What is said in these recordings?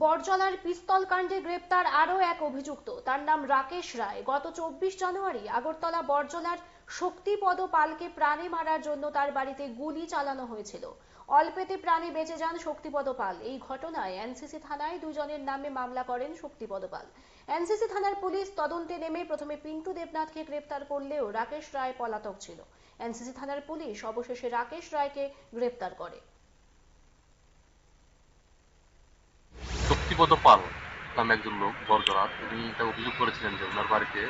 বড়জলার পিস্তল কাণ্ডে গ্রেপ্তার আরও এক অভিযুক্ত। তার নাম রাকেশ রায়। গত 24 জানুয়ারি আগরতলা বড়জলার শক্তিপদ পালকে প্রাণে মারার জন্য তার বাড়িতে গুলি চালানো হয়েছিল। অল্পেতে প্রাণে বেঁচে যান শক্তিপদ পাল। এই ঘটনায় এনসিসি থানায় দুজনের নামে মামলা করেন শক্তিপদ পাল। এনসিসি থানার পুলিশ তদন্তে নেমে প্রথমে পিন্টু দেবনাথকে গ্রেপ্তার করলেও রাকেশ রায় পলাতক ছিল। এনসিসি থানার পুলিশ অবশেষে রাকেশ রায়কে গ্রেপ্তার করে। শক্তিপদ পাল নামে একজন লোক বড়জলার, উনি এটা অভিযোগ করেছিলেন যে ওনার বাড়িতে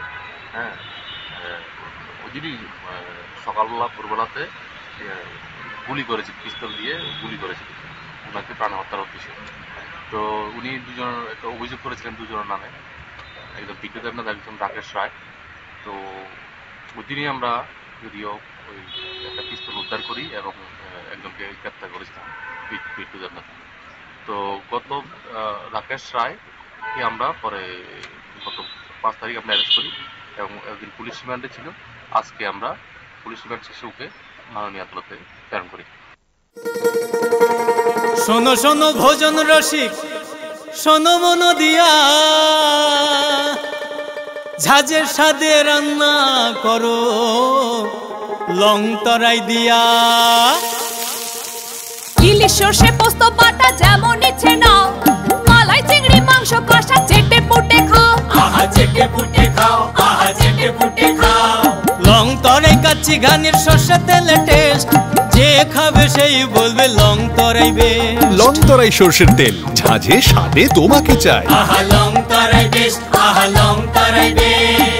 ওইদিনই সকালবেলা ভোরবেলাতে গুলি করেছে, পিস্তল দিয়ে গুলি করেছিল, ওনাকে প্রাণে হত্যার উদ্দেশ্যে। তো উনি দুজন একটা অভিযোগ করেছিলেন দুজনের নামে, একজন পিন্টু দেবনাথ, একজন রাকেশ রায়। তো ওই দিনই আমরা যদিও ওই একটা পিস্তল উদ্ধার করি এবং একজনকে গ্রেপ্তার করেছিলাম, পিন্টু দেবনাথ। তো গত রাকেশ রায়কে আমরা পরে গত 5 তারিখ আমরা অ্যারেস্ট করি এবং একদিন পুলিশ রিমান্ডে ছিল। আজকে আমরা পুলিশ রিমান্ড শেষে ওকে মাননীয় আদালতে প্রেরণ করি। শোনো শোনো ভোজন রসিক, শোনো মন দিয়া, ঝাঁঝের স্বাদে রান্না করো লং তরাই দিয়া। ইলিশ সর্ষে পোস্ত বাটা যেমন ইচ্ছে নাও, মালাই চিংড়ি মাংস কষা চেটে পুটে খাও, আহা চেটে পুটে খাও, আহা চেটে পুটে খাও। লং তরাই কাচ্চি ঘানির সর্ষে তেলে টেস্ট, যে খাবে সেই বলবে লং তরাই বেশ। লং তরাই সর্ষের তেল, ঝাঁঝে স্বাদে তোমাকে চাই। আহা লং তরাই বেশ, আহা লং তরাই বেশ।